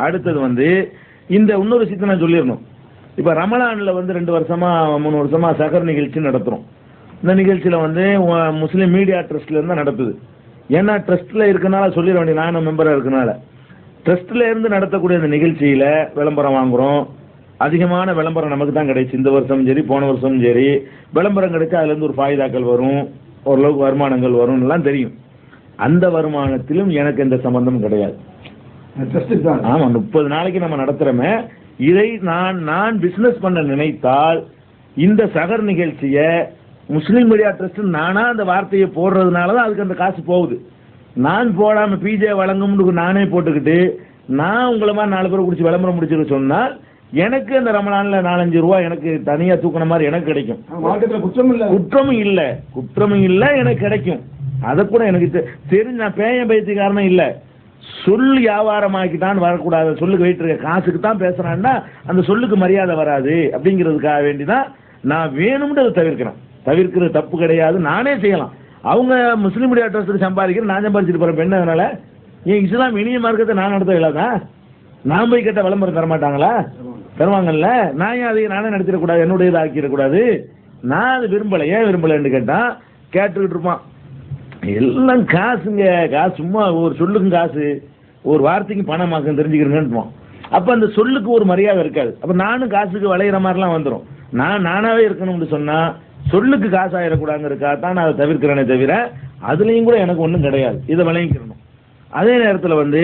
அடுத்தது வந்து இந்த இன்னொரு விஷயத்தை நான் சொல்லிடணும். இப்போ ரமலானில் வந்து 2 வருஷமா 3 வருஷமா சகர் நிகழ்ச்சி நடத்துகிறோம். இந்த நிகழ்ச்சியில் வந்து முஸ்லீம் மீடியா ட்ரஸ்ட்ல இருந்து நடத்துது. ஏன்னா ட்ரஸ்ட்டில் இருக்கனால சொல்லிட வேண்டிய, நானும் மெம்பராக இருக்கனால ட்ரஸ்ட்டில் இருந்து நடத்தக்கூடிய இந்த நிகழ்ச்சியில் விளம்பரம் வாங்குகிறோம். அதிகமான விளம்பரம் நமக்கு தான் கிடைச்சு. இந்த வருஷமும் சரி போன வருஷமும் சரி விளம்பரம் கிடைச்சா அதுலேருந்து ஒரு ஃபாய்தாக்கள் வரும், ஓரளவுக்கு வருமானங்கள் வரும் எல்லாம் தெரியும். அந்த வருமானத்திலும் எனக்கு எந்த சம்பந்தமும் கிடையாது. ஆமா, 30 நாளைக்கு நம்ம நடத்துறோமே, இதை நான் பிசினஸ் பண்ண நினைத்தால் இந்த சகர் நிகழ்ச்சியை முஸ்லீம் மீடியா ட்ரஸ்ட் நானா அந்த வார்த்தையை போடுறதுனால தான் அதுக்கு அந்த காசு போகுது. நான் போடாம பிஜே வழங்கும்னு நானே போட்டுக்கிட்டு நான் உங்களை மாதிரி 4 பேர் குடிச்சு விளம்பரம் முடிச்சுட்டு சொன்னால் எனக்கு அந்த ரமலான்ல 4-5 ரூபா எனக்கு தனியா தூக்கின மாதிரி எனக்கு கிடைக்கும். குற்றமும் இல்லை எனக்கு கிடைக்கும். அதை கூட எனக்கு தெரிஞ்சு நான் பேய பைத்தியக்காரனும் இல்லை. சொல் வியாபாரமாக்கிட்டான்னு வரக்கூடாது. சொல்லுக்கு வெயிட் இருக்க காசுக்கு தான் பேசுறான்னா அந்த சொல்லுக்கு மரியாதை வராது. அப்படிங்கிறதுக்காக வேண்டிதான் நான் வேணும்னு அதை தவிர்க்கிறது தப்பு கிடையாது, நானே செய்யலாம். அவங்க முஸ்லீம் மீடியா ட்ரஸ்ட் சம்பாதிக்கிறேன், நான் சம்பாதிச்சுட்டு போறேன். பெண்ணு அதனால ஏன் இஸ்லாம் இனிய மார்க்கத்தை நான் நடத்த இல்லாதான்? நான் போய் கேட்ட விளம்பரம் தரமாட்டாங்களா? தருவாங்கல்ல. நான் ஏன் அதை நானே நடத்திடக்கூடாது, என்னுடைய இதை ஆக்கிடக்கூடாது? நான் அது விரும்பலை. ஏன் விரும்பலைன்னு கேட்டான், கேட்டுக்கிட்டு இருப்பான் எல்லாம் காசுங்க, காசு சும்மா ஒரு சொல்லுக்கும் காசு, ஒரு வார்த்தைக்கு பணமாக்கும் தெரிஞ்சுக்கிறேன்னு. அப்போ அந்த சொல்லுக்கு ஒரு மரியாதை இருக்காது. அப்போ நானும் காசுக்கு விளையிற மாதிரிலாம் வந்துடும். நானாவே இருக்கணும்னு சொன்னால் சொல்லுக்கு காசு ஆயிடக்கூடாதுங்கிறக்கா தான் நான் அதை தவிர்க்கிறேனே தவிர அதுலேயும் கூட எனக்கு ஒன்றும் கிடையாது. இதை விளங்கிக்கிறணும். அதே நேரத்தில் வந்து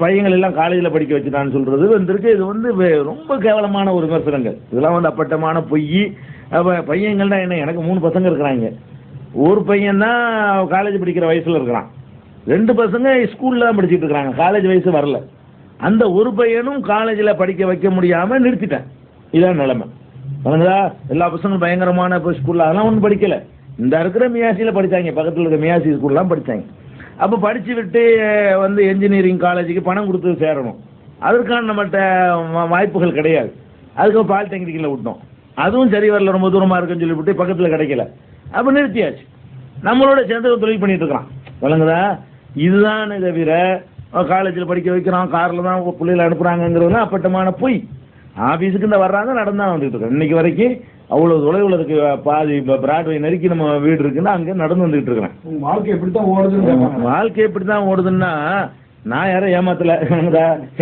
பையங்கள் எல்லாம் காலேஜில் படிக்க வச்சுட்டான்னு சொல்கிறது வந்துருக்கு. இது வந்து ரொம்ப கேவலமான ஒரு விமர்சனங்கள். இதெல்லாம் வந்து அப்பட்டமான பொய். பையங்கள்னா என்ன, எனக்கு 3 பசங்க இருக்கிறாங்க. ஒரு பையன் தான் காலேஜ் படிக்கிற வயசில் இருக்கிறான், 2 பசங்க ஸ்கூலில் தான் படிச்சுட்டு இருக்கிறாங்க, காலேஜ் வயசு வரல. அந்த ஒரு பையனும் காலேஜில் படிக்க வைக்க முடியாமல் நிறுத்திட்டேன். இதான் நிலைமை. வணங்குதா? எல்லா பசங்களும் பயங்கரமான இப்போ ஸ்கூலில் அதெல்லாம் ஒன்றும் படிக்கலை. இந்த இருக்கிற மியாசியில் படித்தாங்க, பக்கத்தில் இருக்கிற மியாசி ஸ்கூல்லாம் படித்தாங்க. அப்போ படித்து விட்டு வந்து என்ஜினியரிங் காலேஜுக்கு பணம் கொடுத்து சேரணும். அதற்கான நம்மகிட்ட வாய்ப்புகள் கிடையாது. அதுக்கு பாலிடெக்னிக்கில் விட்டோம். அதுவும் சரி வரல, ரொம்ப தூரமாக இருக்குன்னு சொல்லிவிட்டு பக்கத்தில் கிடைக்கல. அப்போ நிறுத்தியாச்சு. நம்மளோட சேர்ந்து தொழில் பண்ணிட்டு இருக்கிறான். வழங்குதா? இதுதானே தவிர காலேஜில் படிக்க வைக்கிறான், காரில் தான் பிள்ளைகளை அனுப்புகிறாங்கிறதுலாம் அப்பட்டமான பொய். ஆஃபீஸுக்கு இந்த வர்றாங்க, நடந்தான் வந்துட்டு இருக்கோம். இன்னைக்கு வரைக்கும் அவ்வளோ தொலைவில் இருக்கு. பாதி பிராட்வே நெருக்கி நம்ம வீடு இருக்குன்னா அங்கே நடந்து வந்துட்டு இருக்கிறேன். வாழ்க்கை எப்படி தான் ஓடுதுன்னா நான் யாரும் ஏமாத்தலை.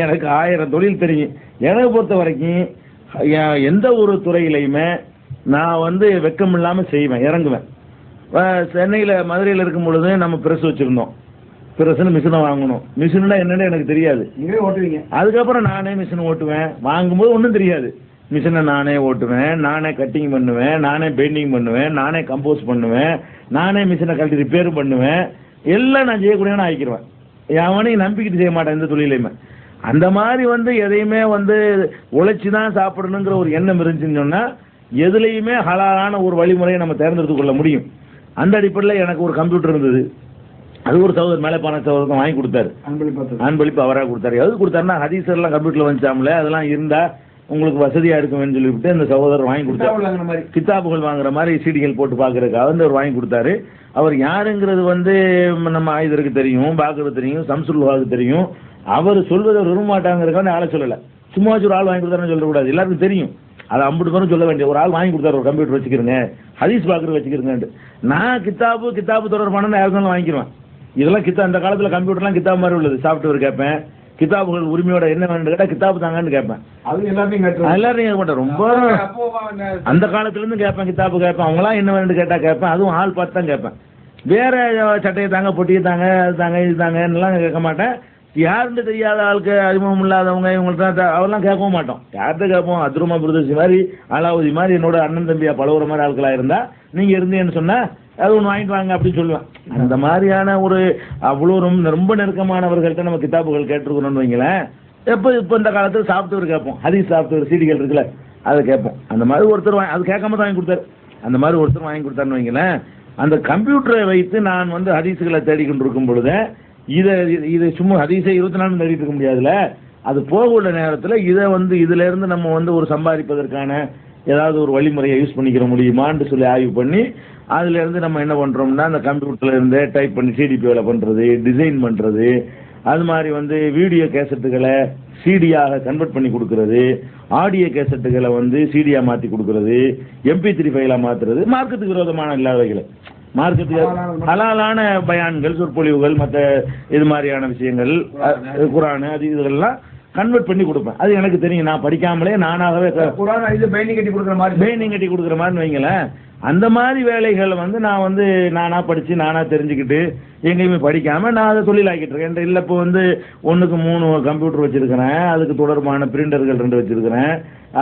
எனக்கு 1000 தொழில் தெரியும். எனக்கு பொறுத்த வரைக்கும் எந்த ஒரு துறையிலையுமே நான் வந்து வெக்கம் இல்லாமல் செய்வேன், இறங்குவேன். சென்னையில் மதுரையில் இருக்கும் பொழுது நம்ம ப்ரெஸ் வச்சுருந்தோம். ப்ரெஸ்ஸுன்னு மிஷினை வாங்கணும். மிஷின்னா என்னன்னு எனக்கு தெரியாது. ஓட்டுவீங்க. அதுக்கப்புறம் நானே மிஷின் ஓட்டுவேன். வாங்கும்போது ஒன்றும் தெரியாது. மிஷினை நானே ஓட்டுவேன், நானே கட்டிங் பண்ணுவேன், நானே பெயிண்டிங் பண்ணுவேன், நானே கம்போஸ் பண்ணுவேன், நானே மிஷினை கழட்டி ரிப்பேர் பண்ணுவேன். எல்லாம் நான் செய்யக்கூடியவனா ஆக்கிடுவேன். அவனையும் நம்பிக்கிட்டு செய்ய மாட்டேன் எந்த தொழிலையுமே. அந்த மாதிரி வந்து எதையுமே வந்து உழைச்சி தான் சாப்பிடணுங்கிற ஒரு எண்ணம் இருந்துச்சுன்னு சொன்னால் எதுலேயுமே ஹலாலான ஒரு வழிமுறையை நம்ம தேர்ந்தெடுத்து கொள்ள முடியும். அந்த அடிப்படையில் எனக்கு ஒரு கம்ப்யூட்டர் இருந்தது. அது ஒரு சகோதரர் மேலப்பான சகோதரர் வாங்கி கொடுத்தாரு. அன்பளிப்பு அவராக கொடுத்தாரு. எது கொடுத்தாருன்னா ஹதீஸர்லாம் கம்ப்யூட்டரில் வந்துச்சாமல, அதெல்லாம் இருந்தால் உங்களுக்கு வசதியாக இருக்கும்னு சொல்லிவிட்டு அந்த சகோதரர் வாங்கி கொடுத்தாரு. கிதாபுகள் வாங்குற மாதிரி சீடிகள் போட்டு பார்க்குறதுக்காக வந்து அவர் வாங்கி கொடுத்தாரு. அவர் யாருங்கிறது வந்து நம்ம ஆயுதருக்கு தெரியும், பார்க்கறது தெரியும், சம்சுல்வாவுக்கு தெரியும். அவர் சொல்வதை விரும்ப மாட்டாங்கிறதுக்காக ஆளை சொல்லலை. சும்மா வச்சு ஒரு ஆள் வாங்கி கொடுத்தாருன்னு சொல்லக்கூடாது, எல்லாருக்கும் தெரியும். அதை 50 பேரும் சொல்ல வேண்டிய ஒரு ஆள் வாங்கி கொடுத்தாரு. ஒரு கம்ப்யூட்டர் வச்சுக்கிறேங்க, ஹதீஸ் பார்க்குறது வச்சுக்கிறேங்கன்ட்டு. நான் கிதாபு தொடர்பான யாருக்கும் வாங்கிக்கிறேன். இதெல்லாம் இந்த காலத்தில் கம்ப்யூட்டர்லாம் கிதாப் மாதிரி உள்ளது. சாஃப்ட்வேர் கேட்பேன், கிதாபுகள் உரிமையோட என்ன வேணும்னு கேட்டால் கிதாபு தாங்கன்னு கேட்பேன். எல்லாரையும் கேட்க மாட்டேன். ரொம்ப அந்த காலத்துலேருந்து கேட்பேன், கிதாபு கேட்பேன். அவங்களாம் என்ன வேணும்னு கேட்டால் கேட்பேன். அதுவும் ஆள் பார்த்து தான் கேட்பேன். வேற சட்டையை தாங்க, பொட்டியை தாங்க, அது தாங்க, இது தாங்கலாம் கேட்க மாட்டேன். யாருன்னு தெரியாத ஆளுக்கு, அறிமுகம் இல்லாதவங்க இவங்கள்ட்ட அவெல்லாம் கேட்கவும் மாட்டோம். யார்கிட்ட கேட்போம்? அத்ருமா பிரதர்சி மாதிரி, அலாவுதி மாதிரி, என்னோட அண்ணன் தம்பியா பழகுற மாதிரி ஆட்களாக இருந்தால் நீங்கள் இருந்தேன்னு சொன்னால் அது ஒன்று வாங்கிட்டு வாங்க அப்படின்னு சொல்லுவேன். அந்த மாதிரியான ஒரு அவ்வளோ ரொம்ப நெருக்கமானவர்கள்ட்ட நம்ம கிதாபுகள் கேட்டுருக்கணும்னு வைங்களேன். இப்போ இந்த காலத்தில் சாஃப்ட்வேர் கேட்போம், ஹதீஸ் சாஃப்ட்வேர் சீடிகள் இருக்குல்ல, அதை கேட்போம். அந்த மாதிரி ஒருத்தர் அது கேட்காம தான் வாங்கி கொடுத்தாரு. அந்த மாதிரி ஒருத்தர் வாங்கி கொடுத்தாருன்னு வைங்களேன். அந்த கம்ப்யூட்டரை வைத்து நான் வந்து ஹதீஸுகளை தேடிக்கொண்டு இருக்கும் பொழுது இதை சும்மா ஹதீஸை 24 தேடிட்டு இருக்க முடியாதுல்ல. அது போக உள்ள நேரத்தில் இதை வந்து இதிலேருந்து நம்ம வந்து ஒரு சம்பாதிப்பதற்கான ஏதாவது ஒரு வழிமுறையை யூஸ் பண்ணிக்கிற முடியுமான்னு சொல்லி ஆய்வு பண்ணி அதுலேருந்து நம்ம என்ன பண்ணுறோம்னா அந்த கம்ப்யூட்டர்லேருந்து டைப் பண்ணி சிடிபி வேலை பண்ணுறது, டிசைன் பண்ணுறது, அது மாதிரி வந்து வீடியோ கேசட்டுகளை சிடியாக கன்வெர்ட் பண்ணி கொடுக்கறது, ஆடியோ கேசட்டுகளை வந்து சிடியா மாற்றி கொடுக்கறது, MP3 ஃபைலா மாற்றுறது, மார்க்கத்துக்கு விரோதமான இல்லாதவைகளை, மார்க்கத்துக்கு ஹலாலான பயான்கள், சொற்பொழிவுகள், மற்ற இது மாதிரியான விஷயங்கள், குர்ஆன் அது இதெல்லாம் கன்வெர்ட் பண்ணி கொடுப்பேன். அது எனக்கு தெரியும். நான் படிக்காமலே நானாகவே குர்ஆன் இது பைண்டிங் கட்டி கொடுக்குற மாதிரி வைங்களேன். அந்த மாதிரி வேலைகளை வந்து நான் வந்து நானா படிச்சு நானா தெரிஞ்சுக்கிட்டு எங்கேயுமே படிக்காம நான் அதை தொழிலாக்கிட்டு இருக்கேன். இல்லை இப்போ வந்து 1க்கு 3 கம்ப்யூட்டர் வச்சிருக்கிறேன், அதுக்கு தொடர்பான பிரிண்டர்கள் 2 வச்சிருக்கிறேன்,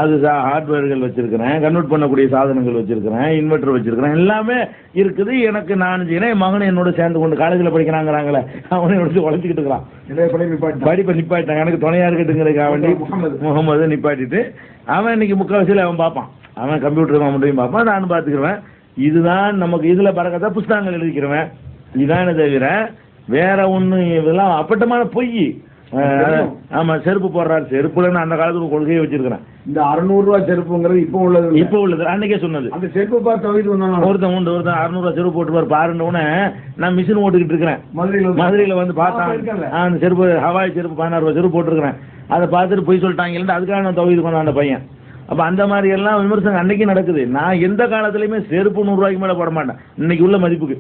அது ஹார்ட்வேர்கள் வச்சிருக்கிறேன், கன்வெர்ட் பண்ணக்கூடிய சாதனங்கள் வச்சிருக்கிறேன், இன்வெர்டர் வச்சிருக்கிறேன், எல்லாமே இருக்குது. எனக்கு நான் செய்யறேன். என் மகனை என்னோட சேர்ந்து கொண்டு காலேஜில் படிக்கிறாங்கிறாங்களே, அவனை எடுத்து உழைச்சிக்கிட்டு இருக்கிறான். படிப்பை நிப்பாட்டான், எனக்கு துணையா இருக்கட்டுங்கிறதுக்காக வேண்டி முகமது நிப்பாட்டிட்டு அவன் இன்னைக்கு முக்கால்வாசியில் அவன் பார்ப்பான். அவன் கம்ப்யூட்டர் மட்டும் பார்ப்பான், நானும் பார்த்துக்கிறேன். இதுதான் நமக்கு இதில் பறக்கத்தா புஸ்தகங்கள் எழுதிக்கிறவன். இதானே தவிர வேற ஒன்று இதெல்லாம் அப்பட்டமான பொய். ஆமா, செருப்பு போடுறாரு, செருப்புலன்னு அந்த காலத்துக்கு கொள்கையை வச்சிருக்கிறேன். இந்த 600 ரூபாய் செருப்புங்கிறது இப்போ உள்ளது அன்னைக்கே சொன்னது. அந்த செருப்பு பார்த்து ஒருத்தன் 600 ரூபாய் செருப்பு போட்டு பாருன்னு நான் மிஷின் ஓட்டுக்கிட்டு இருக்கிறேன். மதுரையில் வந்து பார்த்தான், அந்த செருப்பு ஹவாய் செருப்பு 16 ரூபாய் செருப்பு போட்டிருக்கிறேன். அதை பார்த்துட்டு போய் சொல்லிட்டாங்க, அதுக்காக நான் தவிர்த்து கொண்டான் அந்த பையன். அப்ப அந்த மாதிரி எல்லாம் விமர்சனம் அன்னைக்கு நடக்குது. நான் எந்த காலத்திலயுமே செருப்பு 100 ரூபாய்க்கு மேல போட மாட்டேன். இன்னைக்கு உள்ள மதிப்புக்கு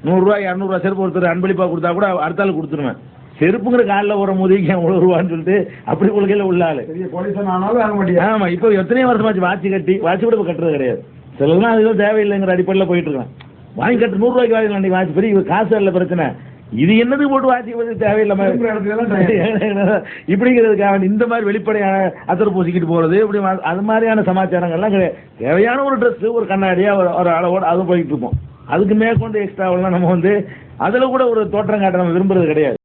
100 ரூபாய் 200 ரூபாய் செருப்பு ஒருத்தர் அன்பளிப்பா கொடுத்தா கூட அடுத்த ஆள் கொடுத்துருவேன். செருப்புங்கிற காலில் ஒரு முதிக்கு 100 ரூபான்னு சொல்லிட்டு அப்படி கொள்கையில உள்ள ஆளு. ஆமா, இப்போ எத்தனையோ வருஷமாச்சு வாட்சி கூட கட்டுறது கிடையாது. சிலர்லாம் அதுதான் தேவையில்லைங்கிற அடிப்படையில் போயிட்டு இருக்கேன். வாங்கி கட்டு 100 ரூபாய்க்கு வாங்கி அன்னைக்கு வாட்சி பெரிய காசு இல்லை பிரச்சனை. இது என்னது போட்டு வாட்சி பற்றி தேவையில்லாம இப்படிங்கிறதுக்காக இந்த மாதிரி வெளிப்படையான அத்தர் பூசிக்கிட்டு போறது இப்படி அது மாதிரியான சமாச்சாரங்கள்லாம் கிடையாது. தேவையான ஒரு ட்ரெஸ், ஒரு கண்ணாடியா, ஒரு அளவோடு அதுவும் போயிட்டு இருப்போம். அதுக்கு மேற்கொண்டு எக்ஸ்ட்ராவெல்லாம் நம்ம வந்து அதில் கூட ஒரு தோற்றம் காட்ட நம்ம விரும்புறது கிடையாது.